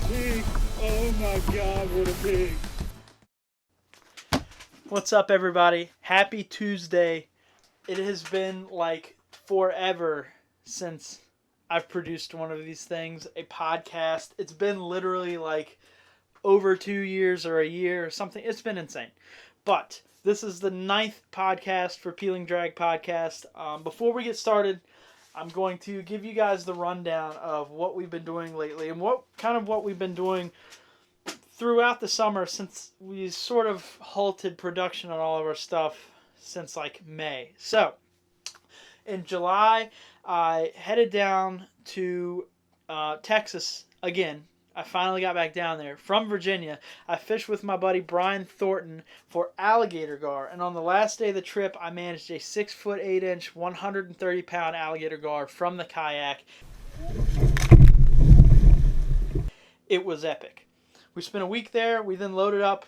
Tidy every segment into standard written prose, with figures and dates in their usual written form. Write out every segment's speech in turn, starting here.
pig. Oh my god, what a pig. What's up, everybody? Happy Tuesday. It has been like forever since I've produced one of these things, a podcast. It's been literally like over 2 years or a year or something. It's been insane. But this is the 9th podcast for Peelin Drag Podcast. Before we get started, I'm going to give you guys the rundown of what we've been doing lately and what we've been doing throughout the summer, since we sort of halted production on all of our stuff since like May. So in July, I headed down to Texas again. I finally got back down there from Virginia. I fished with my buddy Brian Thornton for alligator gar, and on the last day of the trip, I managed a 6'8" 130-pound alligator gar from the kayak. It was epic. We spent a week there. We then loaded up,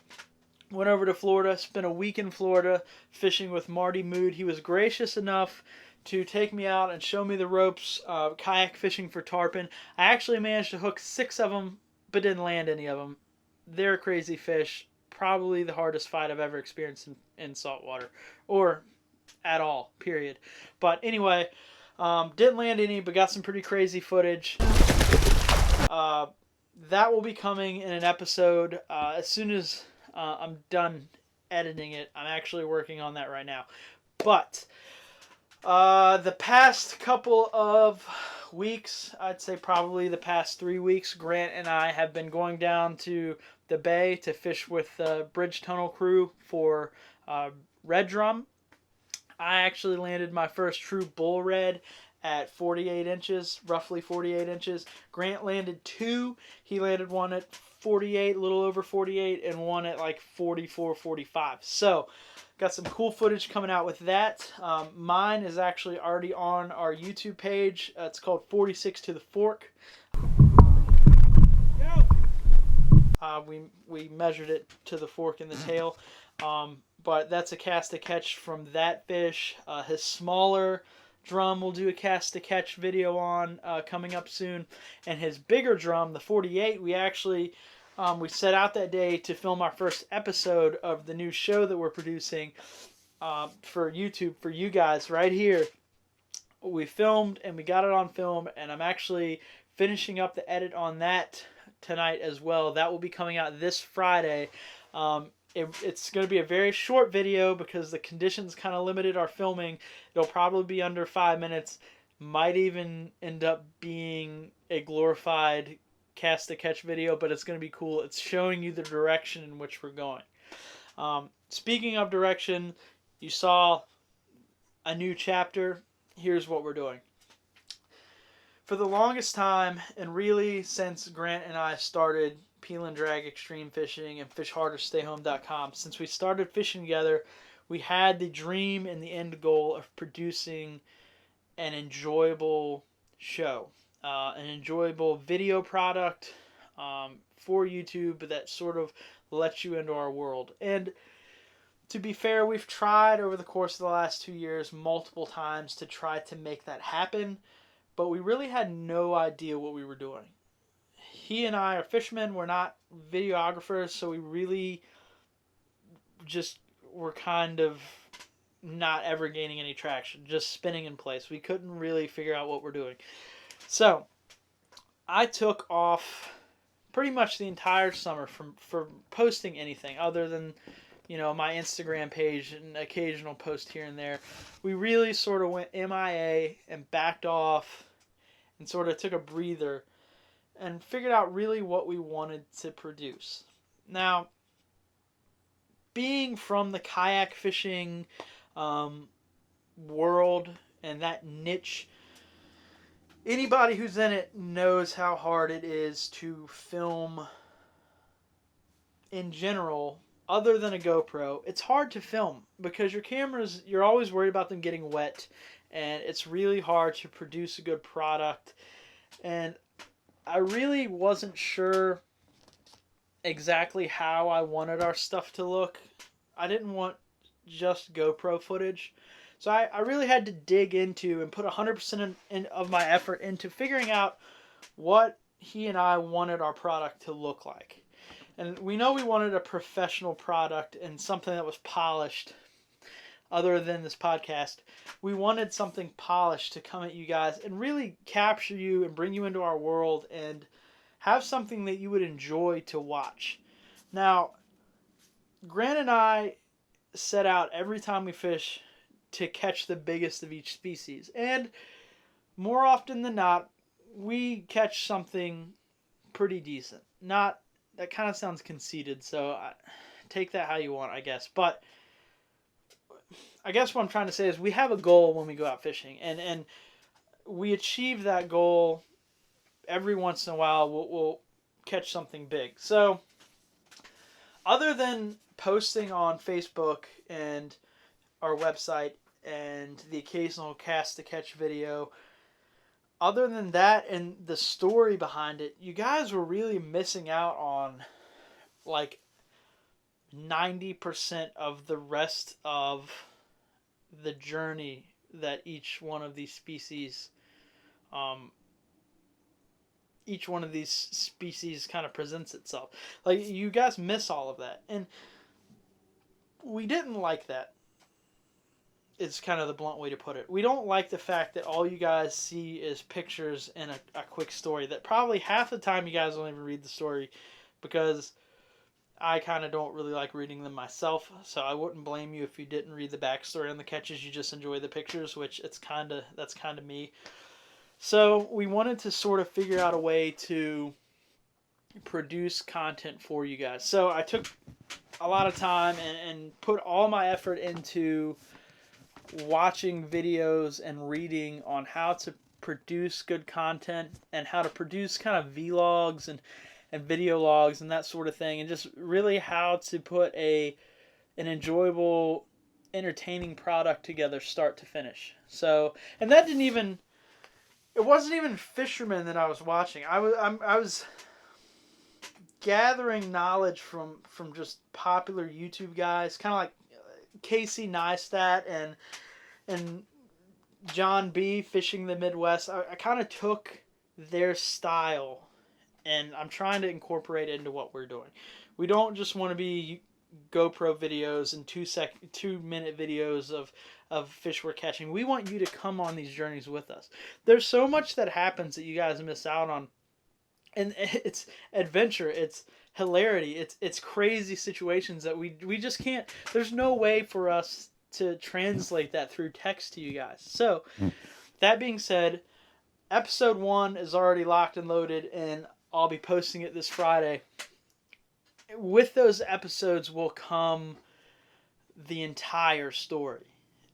went over to Florida, spent a week in Florida fishing with Marty Mood. He was gracious enough to take me out and show me the ropes, kayak fishing for tarpon. I actually managed to hook 6 of them, but didn't land any of them. They're crazy fish. Probably the hardest fight I've ever experienced in saltwater, or at all, period. But anyway, didn't land any, but got some pretty crazy footage. That will be coming in an episode as soon as I'm done editing it. I'm actually working on that right now. But the past couple of weeks, I'd say probably the past 3 weeks, Grant and I have been going down to the bay to fish with the Bridge Tunnel crew for red drum. I actually landed my first true bull red at 48 inches, roughly 48 inches. Grant landed 2. He landed one at 48, a little over 48, and one at like 44, 45. So, got some cool footage coming out with that. Mine is actually already on our YouTube page. It's called 46 to the Fork. We measured it to the fork in the tail. But that's a cast to catch from that fish. His smaller drum we'll do a cast to catch video on coming up soon, and his bigger drum, the 48, we actually we set out that day to film our first episode of the new show that we're producing for YouTube for you guys right here. We filmed and we got it on film, and I'm actually finishing up the edit on that tonight as well. That will be coming out this Friday. It's going to be a very short video because the conditions kind of limited our filming. It'll probably be under 5 minutes. Might even end up being a glorified cast to catch video, but it's going to be cool. It's showing you the direction in which we're going. Speaking of direction, you saw a new chapter. Here's what we're doing. For the longest time, and really since Grant and I started Peelin Drag Extreme Fishing and FishHarderStayHome.com, since we started fishing together, we had the dream and the end goal of producing an enjoyable show, an enjoyable video product for YouTube that sort of lets you into our world. And to be fair, we've tried over the course of the last 2 years multiple times to try to make that happen, but we really had no idea what we were doing. He and I are fishermen. We're not videographers, so we really just were kind of not ever gaining any traction, just spinning in place. We couldn't really figure out what we're doing. So I took off pretty much the entire summer from posting anything other than, my Instagram page and occasional post here and there. We really sort of went MIA and backed off and sort of took a breather and figured out really what we wanted to produce. Now, being from the kayak fishing world and that niche, anybody who's in it knows how hard it is to film in general, other than a GoPro. It's hard to film because your cameras, you're always worried about them getting wet, and it's really hard to produce a good product. And I really wasn't sure exactly how I wanted our stuff to look. I didn't want just GoPro footage. So I really had to dig into and put 100% of my effort into figuring out what he and I wanted our product to look like. And we know we wanted a professional product and something that was polished. Other than this podcast, we wanted something polished to come at you guys and really capture you and bring you into our world and have something that you would enjoy to watch. Now, Grant and I set out every time we fish to catch the biggest of each species. And more often than not, we catch something pretty decent. Not, that kind of sounds conceited, so take that how you want, I guess. But I guess what I'm trying to say is we have a goal when we go out fishing, and we achieve that goal every once in a while. We'll catch something big. So other than posting on Facebook and our website and the occasional cast to catch video, other than that and the story behind it, you guys were really missing out on like 90% of the rest of the journey that each one of these species kind of presents itself. Like, you guys miss all of that, and we didn't like that. It's kind of the blunt way to put it. We don't like the fact that all you guys see is pictures and a quick story that probably half the time you guys don't even read the story, because I kind of don't really like reading them myself, so I wouldn't blame you if you didn't read the backstory on the catches. You just enjoy the pictures, which that's kind of me. So we wanted to sort of figure out a way to produce content for you guys. So I took a lot of time and put all my effort into watching videos and reading on how to produce good content and how to produce kind of vlogs and video logs and that sort of thing, and just really how to put an enjoyable, entertaining product together start to finish. So, and that it wasn't even fishermen that I was watching. I was gathering knowledge from just popular YouTube guys, kind of like Casey Neistat and John B. Fishing the Midwest. I kind of took their style, and I'm trying to incorporate it into what we're doing. We don't just want to be GoPro videos and 2-minute videos of fish we're catching. We want you to come on these journeys with us. There's so much that happens that you guys miss out on. And it's adventure, it's hilarity, it's crazy situations that we just can't, there's no way for us to translate that through text to you guys. So, that being said, episode 1 is already locked and loaded, and I'll be posting it this Friday. With those episodes will come the entire story.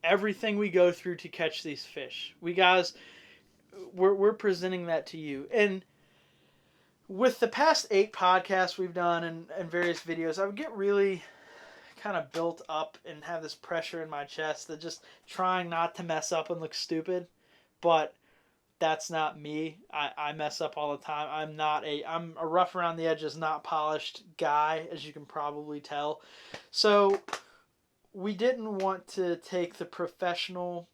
Everything we go through to catch these fish. We're presenting that to you. And with the past 8 podcasts we've done and various videos, I would get really kind of built up and have this pressure in my chest that just trying not to mess up and look stupid. But that's not me. I mess up all the time. I'm a rough around the edges, not polished guy, as you can probably tell. So we didn't want to take the professional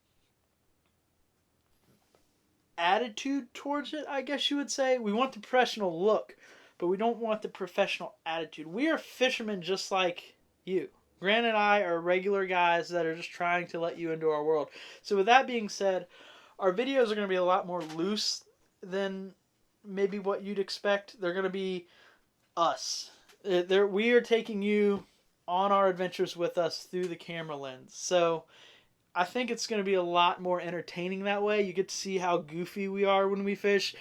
attitude towards it, I guess you would say. We want the professional look, but we don't want the professional attitude. We are fishermen just like you. Grant and I are regular guys that are just trying to let you into our world. So with that being said, our videos are going to be a lot more loose than maybe what you'd expect. They're going to be us. We are taking you on our adventures with us through the camera lens. So I think it's going to be a lot more entertaining that way. You get to see how goofy we are when we fish.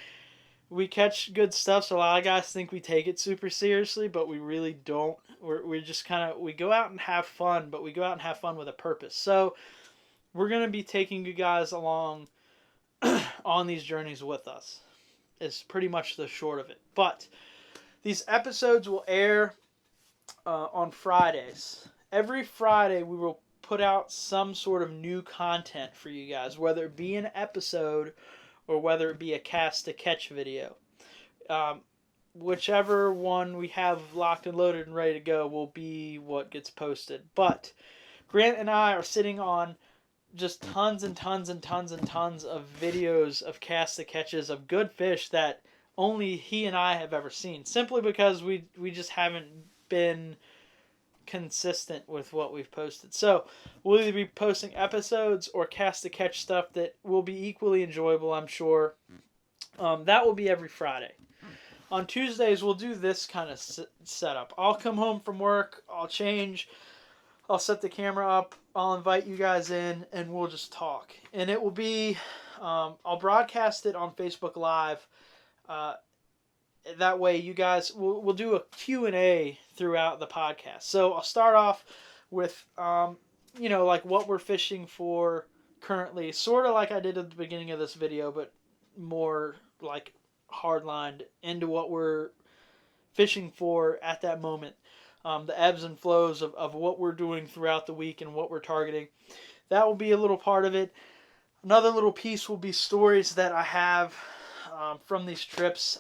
We catch good stuff, so a lot of guys think we take it super seriously, but we really don't. We're just kind of, we go out and have fun, but we go out and have fun with a purpose. So we're going to be taking you guys along on these journeys with us. Is pretty much the short of it. But these episodes will air on Fridays. Every Friday we will put out some sort of new content for you guys, whether it be an episode or whether it be a cast to catch video. Whichever one we have locked and loaded and ready to go will be what gets posted. But Grant and I are sitting on just tons and tons and tons and tons of videos of cast to catches of good fish that only he and I have ever seen, simply because we just haven't been consistent with what we've posted. So we'll either be posting episodes or cast to catch stuff that will be equally enjoyable, I'm sure. That will be every Friday. On Tuesdays, we'll do this kind of setup. I'll come home from work, I'll change, I'll set the camera up, I'll invite you guys in, and we'll just talk. And it will be, I'll broadcast it on Facebook Live. That way you guys, we'll do a Q&A throughout the podcast. So I'll start off with, like what we're fishing for currently, sort of like I did at the beginning of this video, but more like hardlined into what we're fishing for at that moment. The ebbs and flows of what we're doing throughout the week and what we're targeting. That will be a little part of it. Another little piece will be stories that I have from these trips.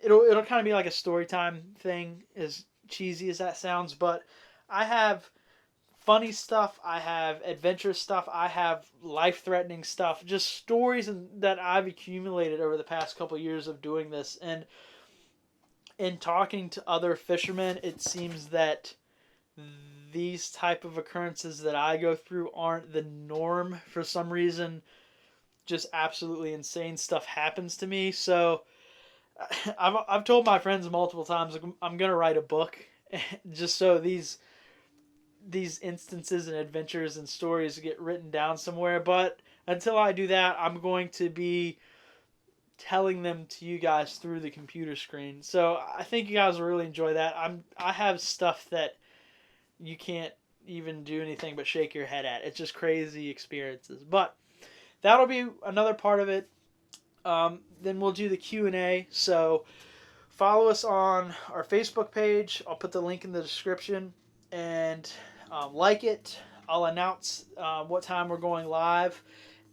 It'll kind of be like a story time thing, as cheesy as that sounds, but I have funny stuff, I have adventurous stuff, I have life-threatening stuff, just stories that I've accumulated over the past couple of years of doing this. And in talking to other fishermen, it seems that these type of occurrences that I go through aren't the norm. For some reason, just absolutely insane stuff happens to me. So I've told my friends multiple times I'm gonna write a book, just so these instances and adventures and stories get written down somewhere. But until I do that, I'm going to be telling them to you guys through the computer screen. So I think you guys will really enjoy that. I have stuff that you can't even do anything but shake your head at. It's just crazy experiences. But that'll be another part of it. Then we'll do the Q&A. So follow us on our Facebook page. I'll put the link in the description. And like it. I'll announce what time we're going live.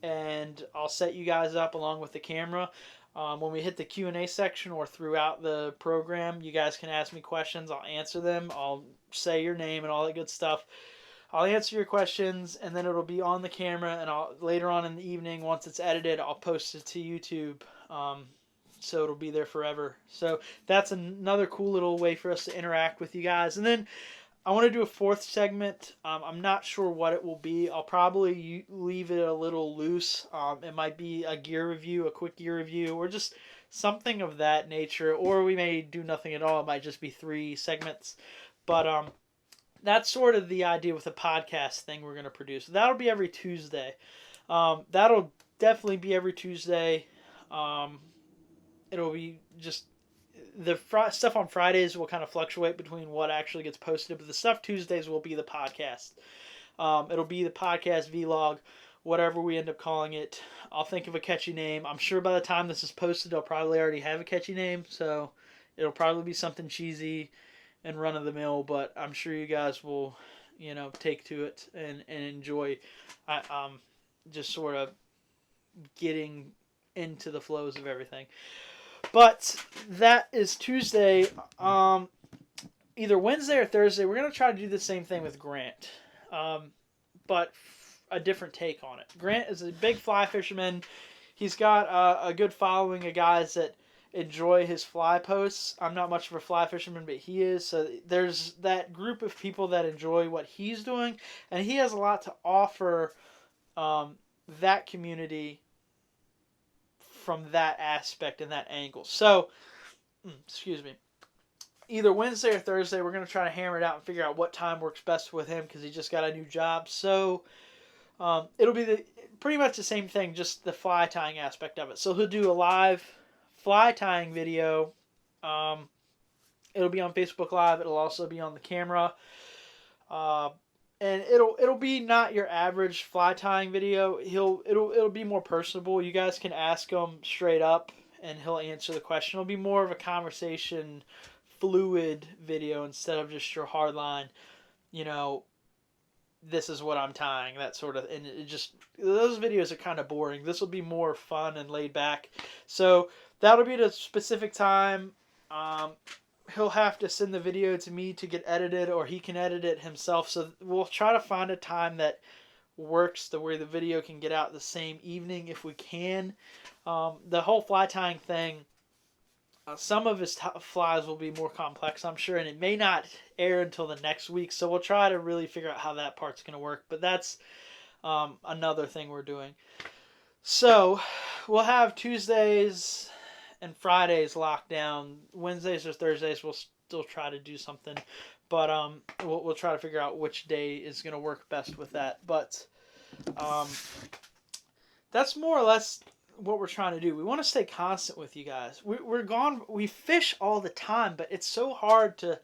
And I'll set you guys up along with the camera. When we hit the Q&A section or throughout the program, you guys can ask me questions. I'll answer them. I'll say your name and all that good stuff. I'll answer your questions, and then it'll be on the camera. And later on in the evening, once it's edited, I'll post it to YouTube. So it'll be there forever. So that's another cool little way for us to interact with you guys. And then I want to do a fourth segment. I'm not sure what it will be. I'll probably leave it a little loose. It might be a gear review, a quick gear review, or just something of that nature. Or we may do nothing at all. It might just be 3 segments. But that's sort of the idea with the podcast thing we're going to produce. That'll be every Tuesday. That'll definitely be every Tuesday. It'll be just... The stuff on Fridays will kind of fluctuate between what actually gets posted, but the stuff Tuesdays will be the podcast. It'll be the podcast vlog, whatever we end up calling it. I'll think of a catchy name. I'm sure by the time this is posted, I'll probably already have a catchy name, so it'll probably be something cheesy and run-of-the-mill, but I'm sure you guys will, take to it and enjoy just sort of getting into the flows of everything. But that is Tuesday. Either Wednesday or Thursday, we're going to try to do the same thing with Grant. But a different take on it. Grant is a big fly fisherman. He's got a good following of guys that enjoy his fly posts. I'm not much of a fly fisherman, but he is. So there's that group of people that enjoy what he's doing. And he has a lot to offer that community from that aspect and that angle. So, excuse me. Either Wednesday or Thursday, we're going to try to hammer it out and figure out what time works best with him because he just got a new job. So, it'll be pretty much the same thing, just the fly tying aspect of it. So he'll do a live fly tying video. It'll be on Facebook Live. It'll also be on the camera. And it'll be not your average fly tying video. It'll be more personable. You guys can ask him straight up, and he'll answer the question. It'll be more of a conversation, fluid video instead of just your hard line. This is what I'm tying, that sort of. And those videos are kind of boring. This will be more fun and laid back. So that'll be at a specific time. He'll have to send the video to me to get edited, or he can edit it himself. So we'll try to find a time that works to where the video can get out the same evening if we can. The whole fly tying thing, some of his flies will be more complex, I'm sure, and it may not air until the next week, so we'll try to really figure out how that part's going to work, but that's another thing we're doing. So we'll have Tuesdays and Fridays locked down. Wednesdays or Thursdays we'll still try to do something, but we'll try to figure out which day is going to work best with that. But that's more or less what we're trying to do. We want to stay constant with you guys. We're gone. We fish all the time, but it's so hard to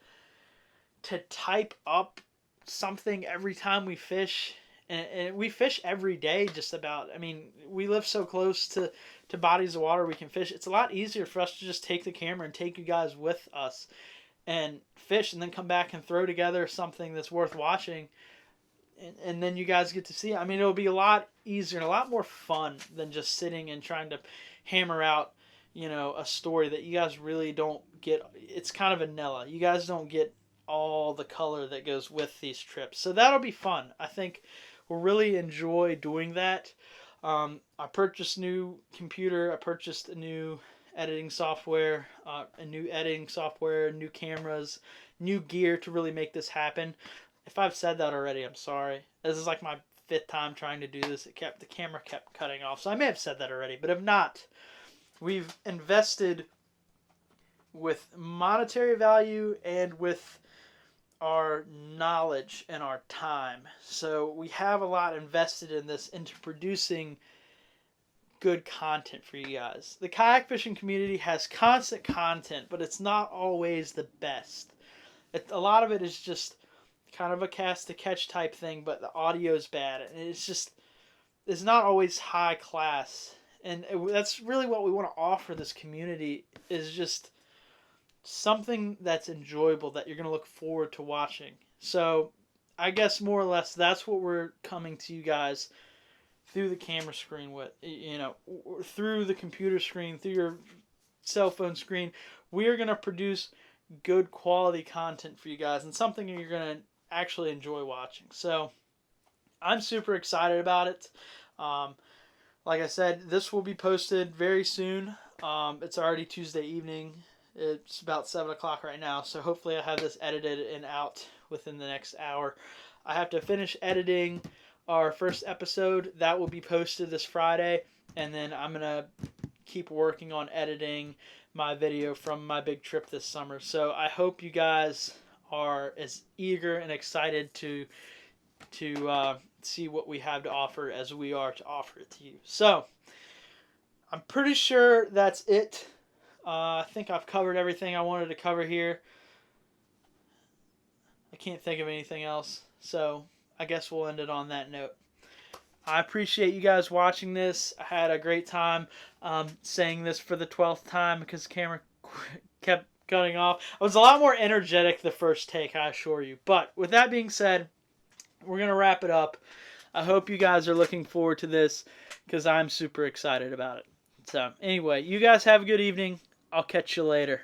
type up something every time we fish. And we fish every day just about. I mean, we live so close to bodies of water we can fish. It's a lot easier for us to just take the camera and take you guys with us and fish, and then come back and throw together something that's worth watching. And then you guys get to see it. I mean, it'll be a lot easier and a lot more fun than just sitting and trying to hammer out, a story that you guys really don't get. It's kind of vanilla. You guys don't get all the color that goes with these trips. So that'll be fun. I think we'll really enjoy doing that. I purchased a new computer. I purchased a new editing software, new cameras, new gear to really make this happen. If I've said that already, I'm sorry. This is like my 5th time trying to do this. The camera kept cutting off, so I may have said that already. But if not, we've invested with monetary value and with our knowledge and our time. So we have a lot invested in this, into producing good content for you guys. The kayak fishing community has constant content, but it's not always the best. A lot of it is just kind of a cast to catch type thing, but the audio's bad, and it's not always high class. And that's really what we want to offer this community, is just something that's enjoyable, that you're going to look forward to watching. So I guess more or less that's what we're coming to you guys through the camera screen with, through the computer screen, through your cell phone screen. We are going to produce good quality content for you guys, and something you're going to actually enjoy watching. So I'm super excited about it. Like I said, this will be posted very soon. It's already Tuesday evening. It's about 7 o'clock right now, so hopefully I have this edited and out within the next hour. I have to finish editing our first episode. That will be posted this Friday, and then I'm going to keep working on editing my video from my big trip this summer. So I hope you guys are as eager and excited to see what we have to offer as we are to offer it to you. So I'm pretty sure that's it. I think I've covered everything I wanted to cover here. I can't think of anything else, so I guess we'll end it on that note. I appreciate you guys watching this. I had a great time saying this for the 12th time because the camera kept cutting off. I was a lot more energetic the first take, I assure you. But with that being said, we're going to wrap it up. I hope you guys are looking forward to this because I'm super excited about it. So anyway, you guys have a good evening. I'll catch you later.